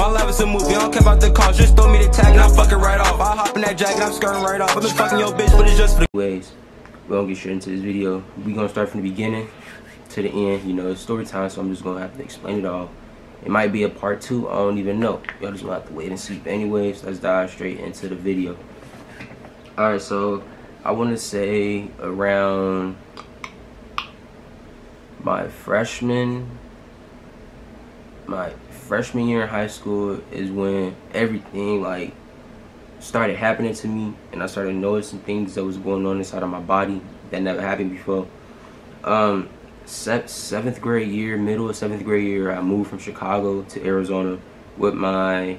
My life is a movie, I don't care about the cost. Just throw me the tag and I'm fucking right off. I hop in that jacket, I'm skirting right off. I've been fucking your bitch, but it's just for the ways. We're gonna get straight into this video. We're gonna start from the beginning to the end. You know, it's story time, so I'm just gonna have to explain it all. It might be a part 2, I don't even know. Y'all just gonna have to wait and see. But anyways, let's dive straight into the video. Alright, so I wanna say around my freshman year in high school is when everything like started happening to me, and I started noticing things that was going on inside of my body that never happened before. 7th grade year, middle of 7th grade year, I moved from Chicago to Arizona with my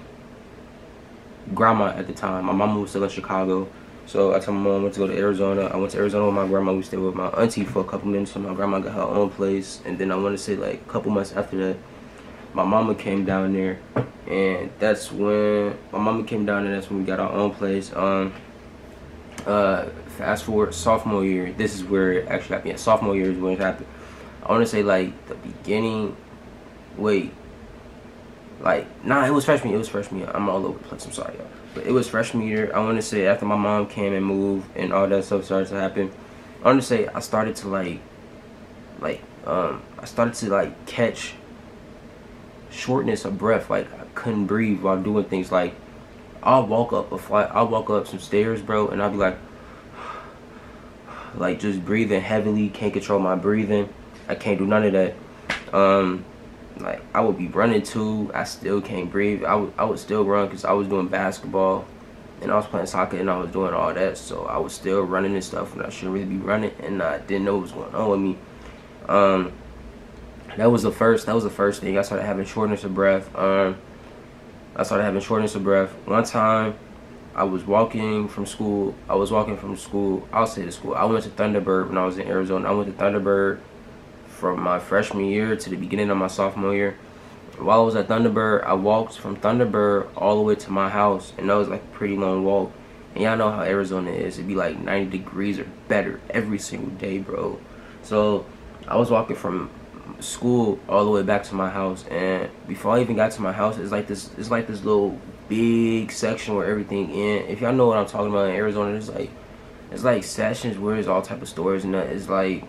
grandma at the time. My mama was still in Chicago, so I told my mom I went to go to Arizona. I went to Arizona with my grandma. We stayed with my auntie for a couple minutes, so my grandma got her own place. And then I want to say like a couple months after that, my mama came down there, and that's when that's when we got our own place. Fast forward sophomore year, this is where it actually happened. Yeah, sophomore year is when it happened. I want to say like the beginning. It was freshman year. I'm all over the place, I'm sorry, y'all. But it was freshman year. I want to say after my mom came and moved and all that stuff started to happen, I want to say I started to catch shortness of breath. Like I couldn't breathe while doing things. Like I'll walk up some stairs, bro, and I'll be like just breathing heavily, can't control my breathing. I can't do none of that. Like I would be running too, I still can't breathe. I would still run because I was doing basketball and I was playing soccer and I was doing all that, so I was still running and stuff when I shouldn't really be running, and I didn't know what was going on with me. That was the first thing. I started having shortness of breath. One time I was walking from school. I went to Thunderbird when I was in Arizona. I went to Thunderbird from my freshman year to the beginning of my sophomore year. While I was at Thunderbird, I walked from Thunderbird all the way to my house, and that was like a pretty long walk. And y'all know how Arizona is. It'd be like 90 degrees or better every single day, bro. So I was walking from school all the way back to my house, and before I even got to my house, it's like this little big section where everything in. If y'all know what I'm talking about, in Arizona, it's like sections where there's all type of stores, and it's like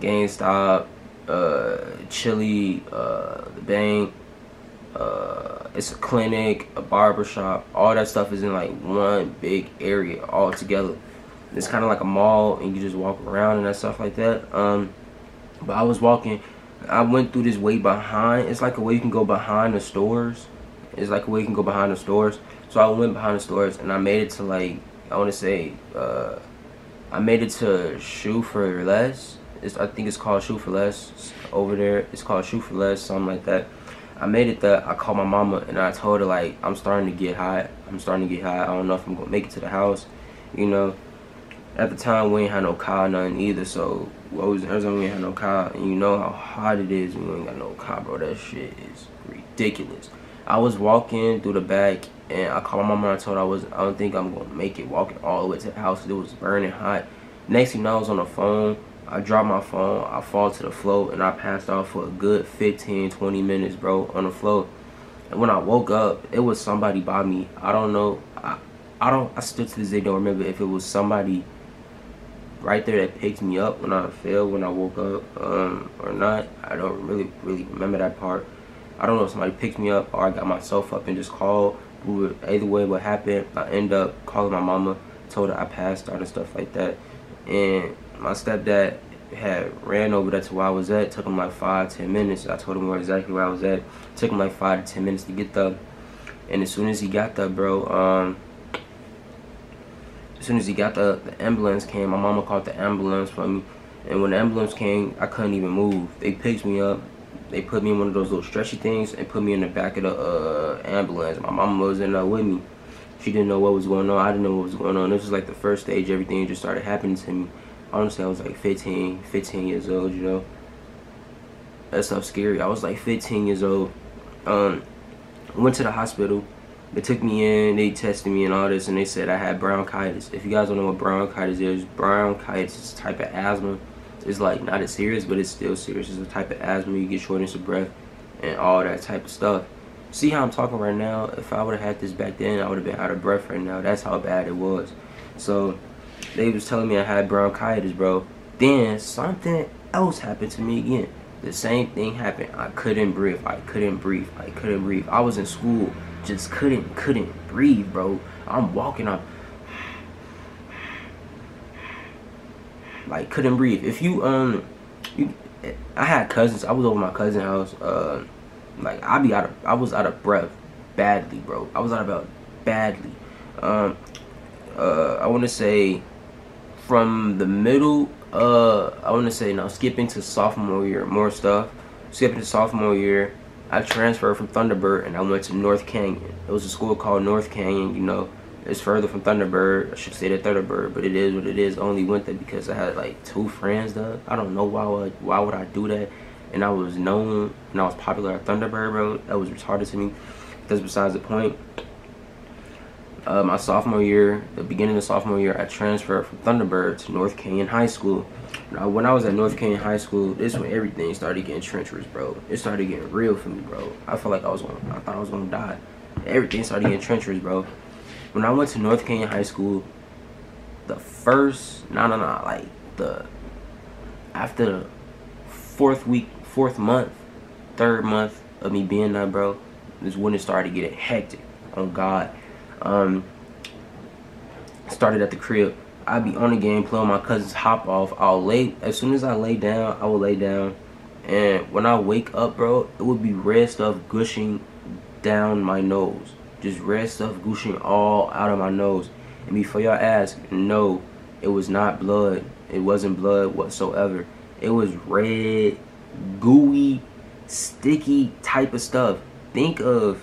GameStop, Chili, the bank, it's a clinic, a barber shop. All that stuff is in like one big area all together. It's kind of like a mall, and you just walk around and that stuff like that. But I was walking, I went through this way behind. It's like a way you can go behind the stores. So I went behind the stores, and I made it to like, I want to say, I made it to Shoe for Less. I think it's called Shoe for Less over there. It's called Shoe for Less, something like that. I made it there. I called my mama and I told her like, I'm starting to get hot. I don't know if I'm gonna make it to the house. You know, at the time we ain't had no car, nothing either. So I was in Arizona, we ain't had no car, and you know how hot it is when you ain't got no car, bro. That shit is ridiculous. I was walking through the back, and I called my mama and I told her I don't think I'm gonna make it walking all the way to the house. It was burning hot. Next thing you know, I was on the phone. I dropped my phone, I fall to the floor, and I passed out for a good 15-20 minutes, bro, on the floor. And when I woke up, it was somebody by me. I don't know. I still to this day don't remember if it was somebody right there that picked me up when I fell, when I woke up, or not. I don't really remember that part. I don't know if somebody picked me up or I got myself up and just called. Either way, what happened, I ended up calling my mama, told her I passed out and stuff like that. And my stepdad had ran over there to where I was at. It took him like 5-10 minutes. I told him exactly where I was at. It took him like 5 to 10 minutes to get there. And as soon as he got there, bro, the ambulance came. My mama called the ambulance for me. And when the ambulance came, I couldn't even move. They picked me up. They put me in one of those little stretchy things and put me in the back of the ambulance. My mama was in there with me. She didn't know what was going on. I didn't know what was going on. This was like the first stage. Everything just started happening to me. Honestly, I was like 15 years old, you know. That stuff's scary. I was like 15 years old. Went to the hospital. They took me in, they tested me and all this, and they said I had bronchitis. If you guys don't know what bronchitis is a type of asthma. It's like not as serious, but it's still serious. It's a type of asthma. You get shortness of breath and all that type of stuff. See how I'm talking right now? If I would have had this back then, I would have been out of breath right now. That's how bad it was. So they was telling me I had bronchitis, bro. Then something else happened to me again. The same thing happened. I couldn't breathe. I couldn't breathe. I couldn't breathe. I was in school, just couldn't breathe, bro. I'm walking up, like couldn't breathe. If you I had cousins. I was over my cousin's house. Like I was out of breath badly, bro. I was out of breath badly. I want to say from the middle. I want to say now skipping to sophomore year, more stuff. Skipping to sophomore year, I transferred from Thunderbird and I went to North Canyon. It was a school called North Canyon. You know, it's further from Thunderbird. I should say that Thunderbird, but it is what it is. I only went there because I had like 2 friends there. I don't know why would I do that. And I was known and I was popular at Thunderbird, bro. That was retarded to me. That's besides the point. My sophomore year, the beginning of sophomore year, I transferred from Thunderbird to North Canyon High School. Now, when I was at North Canyon High School, this is when everything started getting treacherous, bro. It started getting real for me, bro. I felt like I thought I was gonna die. Everything started getting treacherous, bro. When I went to North Canyon High School, the first, after the 3rd month of me being there, bro, is when it started getting hectic. On God. Started at the crib. I'd be on the game playing with my cousins, hop off. As soon as I lay down, I would lay down. And when I wake up, bro, it would be red stuff gushing down my nose. Just red stuff gushing all out of my nose. And before y'all ask, no, it was not blood. It wasn't blood whatsoever. It was red, gooey, sticky type of stuff. Think of,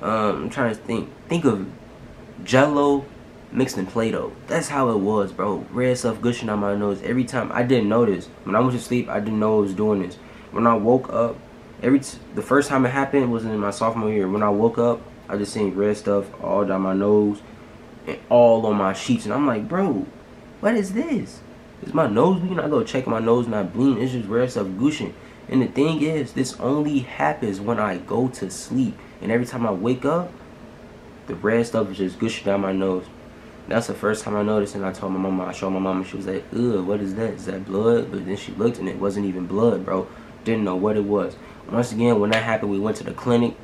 I'm trying to think of Jello mixed in Play-Doh. That's how it was, bro. Red stuff gushing on my nose every time. I didn't notice. When I went to sleep, I didn't know I was doing this. When I woke up, the first time it happened was in my sophomore year. When I woke up, I just seen red stuff all down my nose and all on my sheets. And I'm like, bro, what is this? Is my nose bleeding? I go check my nose not bleeding. It's just red stuff gushing. And the thing is, this only happens when I go to sleep. And every time I wake up, the red stuff is just gushing down my nose. That's the first time I noticed, and I told my mama, I showed my mama, she was like, ugh, what is that? Is that blood? But then she looked and it wasn't even blood, bro. Didn't know what it was. Once again, when that happened, we went to the clinic.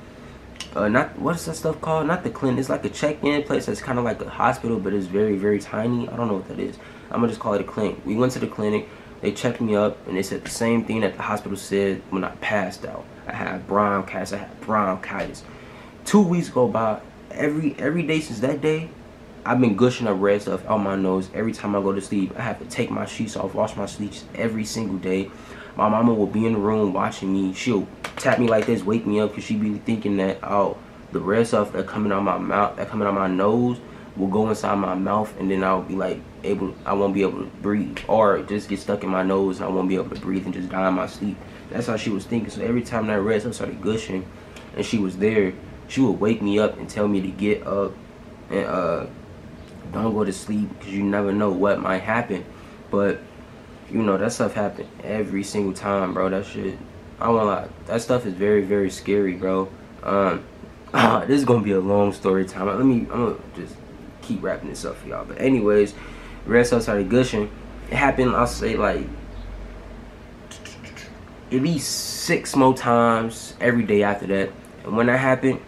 What's that stuff called? Not the clinic. It's like a check-in place that's kind of like a hospital, but it's very, very tiny. I don't know what that is. I'm going to just call it a clinic. We went to the clinic. They checked me up, and they said the same thing that the hospital said when I passed out. I had bronchitis. I had bronchitis. 2 weeks go by. Every day since that day, I've been gushing up red stuff out my nose. Every time I go to sleep, I have to take my sheets off, wash my sheets every single day. My mama will be in the room watching me. She'll tap me like this, wake me up, because she be thinking that, oh, the red stuff that coming out my mouth, that coming out my nose, will go inside my mouth, and then I'll be like I won't be able to breathe, or just get stuck in my nose and I won't be able to breathe and just die in my sleep. That's how she was thinking. So every time that red stuff started gushing, and she was there, she would wake me up and tell me to get up and don't go to sleep, because you never know what might happen. But you know, that stuff happened every single time, bro. That shit, I won't lie, that stuff is very, very scary, bro. This is gonna be a long story time. I'm gonna just keep wrapping this up for y'all. But anyways, red stuff started gushing. It happened, I'll say, like at least 6 more times every day after that. And when that happened,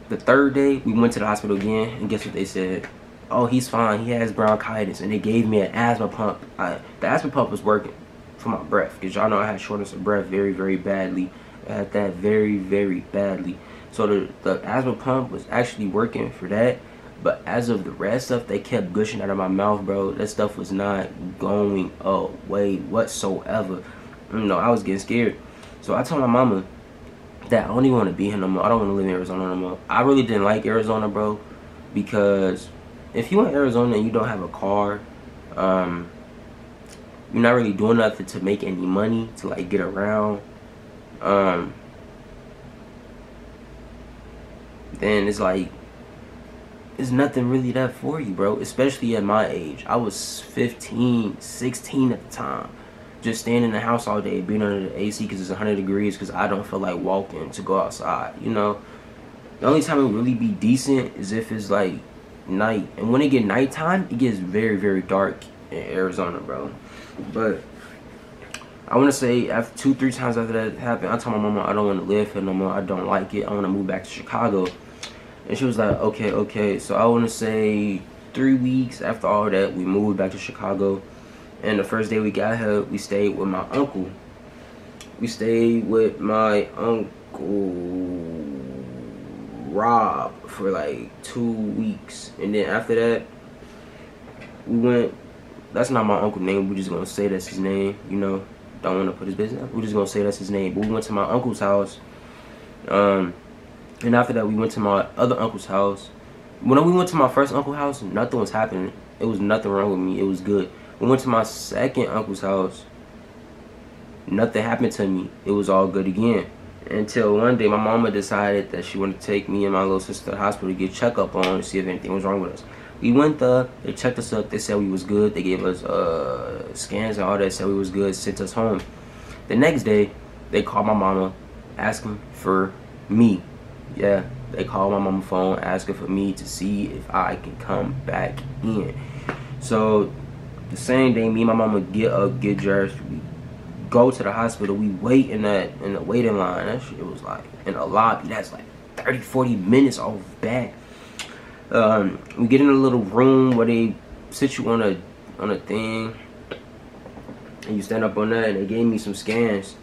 the 3rd day, we went to the hospital again, and guess what they said? Oh, he's fine, he has bronchitis. And they gave me an asthma pump. The asthma pump was working for my breath, because y'all know I had shortness of breath very, very badly. I had that very, very badly. So the asthma pump was actually working for that. But as of the red stuff, they kept gushing out of my mouth, bro. That stuff was not going away whatsoever. You know, I was getting scared. So I told my mama that I don't even want to be here no more. I don't want to live in Arizona no more. I really didn't like Arizona, bro, because if you in Arizona and you don't have a car, you're not really doing nothing to make any money to like get around. Then it's like, there's nothing really that for you, bro. Especially at my age. I was 15, 16 at the time. just staying in the house all day, being under the AC because it's 100 degrees, because I don't feel like walking to go outside, you know. The only time it really be decent is if it's like night. And when it get nighttime, it gets very, very dark in Arizona, bro. But I want to say after 2-3 times after that happened, I told my mama I don't want to live here no more. I don't like it. I want to move back to Chicago. And she was like, okay. So I want to say 3 weeks after all that, we moved back to Chicago. And the first day we got here, we stayed with my uncle. We stayed with my uncle Rob for like 2 weeks. And then after that, we went, that's not my uncle's name, we're just gonna say that's his name, you know. Don't want to put his business, we're just gonna say that's his name. But we went to my uncle's house, and after that we went to my other uncle's house. When we went to my first uncle's house, nothing was happening. It was nothing wrong with me, it was good. We went to my second uncle's house, nothing happened to me, it was all good again. Until one day my mama decided that she wanted to take me and my little sister to the hospital to get checked up on, to see if anything was wrong with us. We went there, they checked us up, they said we was good, they gave us scans and all that, said we was good, sent us home. The next day, they called my mama asking for me. Yeah, they called my mama's phone asking for me to see if I can come back in. So the same day, me and my mama get up, get dressed, we go to the hospital, we wait in the waiting line. That shit was like in a lobby, that's like 30-40 minutes off back. We get in a little room where they sit you on a thing, and you stand up on that, and they gave me some scans.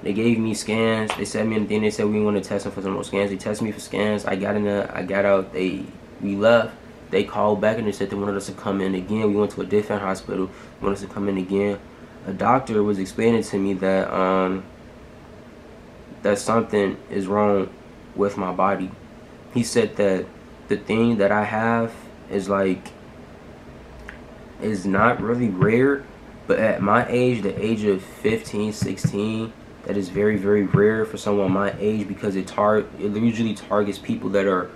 They gave me scans, they set me in the thing, they said we want to test them for some more scans. They tested me for scans, I got in there, I got out, we left. They called back and they said they wanted us to come in again. We went to a different hospital, wanted us to come in again. A doctor was explaining to me that that something is wrong with my body. He said that the thing that I have is not really rare, but at my age, the age of 15, 16, that is very, very rare for someone my age, because it usually targets people that are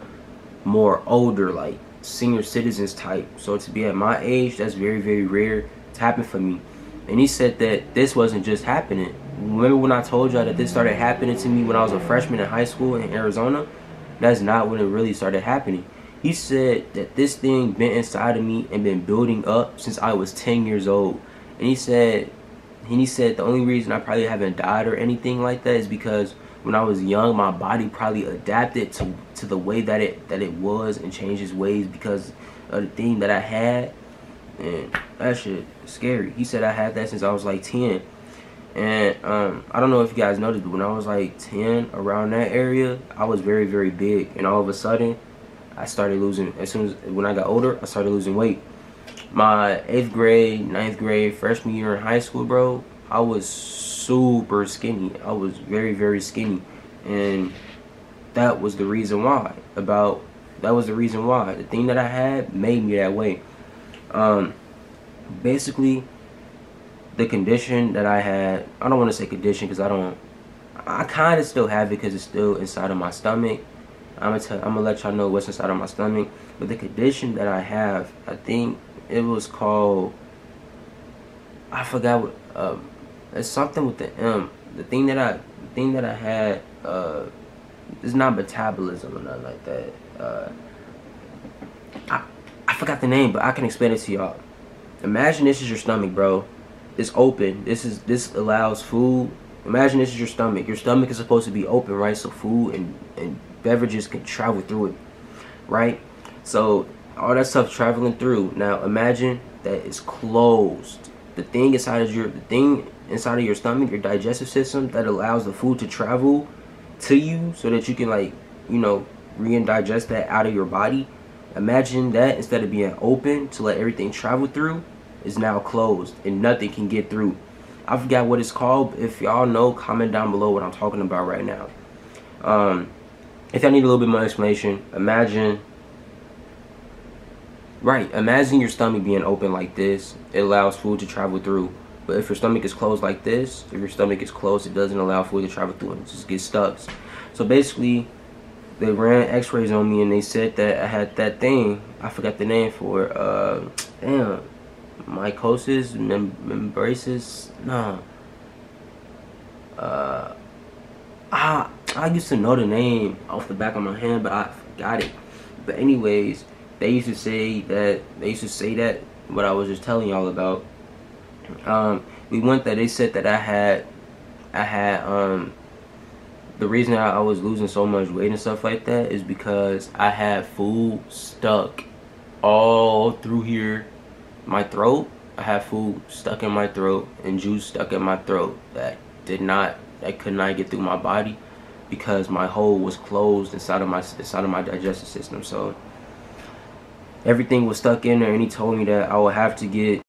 more older, like senior citizens type. So to be at my age, that's very, very rare to happen for me. And he said that this wasn't just happening. Remember when I told y'all that this started happening to me when I was a freshman in high school in Arizona? That's not when it really started happening. He said that this thing been inside of me and been building up since I was 10 years old. And he said the only reason I probably haven't died or anything like that is because when I was young, my body probably adapted to the way that it was and changed its ways because of the thing that I had. And that shit is scary. He said I had that since I was like 10. And I don't know if you guys noticed, but when I was like 10, around that area, I was very, very big. And all of a sudden, I started losing, when I got older, I started losing weight. My 8th grade, 9th grade, freshman year in high school, bro, I was super skinny. I was very, very skinny. And that was the reason why. The thing that I had made me that way. Basically, the condition that I had, I don't want to say condition because I kind of still have it because it's still inside of my stomach. I'm gonna let y'all know what's inside of my stomach. But the condition that I have, I think it was called, I forgot what, it's something with the M. The thing that I had, it's not metabolism or nothing like that. I forgot the name, but I can explain it to y'all. Imagine this is your stomach, bro. It's open. This allows food. Imagine this is your stomach. Your stomach is supposed to be open, right? So food and beverages can travel through it, right? So all that stuff traveling through. Now imagine that it's closed. The thing inside of your stomach, your digestive system, that allows the food to travel to you so that you can, like, you know, re-digest that out of your body. Imagine that instead of being open to let everything travel through, is now closed and nothing can get through. I forgot what it's called. If y'all know, comment down below what I'm talking about right now. If y'all need a little bit more explanation, imagine your stomach being open like this. It allows food to travel through. But if your stomach is closed like this, if your stomach is closed, it doesn't allow food to travel through. It just gets stuck. So basically, they ran x-rays on me and they said that I had that thing. I forgot the name for it. Damn. mycosis, membraces. No. I used to know the name off the back of my hand, but I forgot it. But anyways, they used to say that what I was just telling y'all about. We went there. They said that I had the reason I was losing so much weight and stuff like that is because I had food stuck all through here, my throat. I had food stuck in my throat and juice stuck in my throat that could not get through my body because my hole was closed inside of my digestive system. So everything was stuck in there, and he told me that I would have to get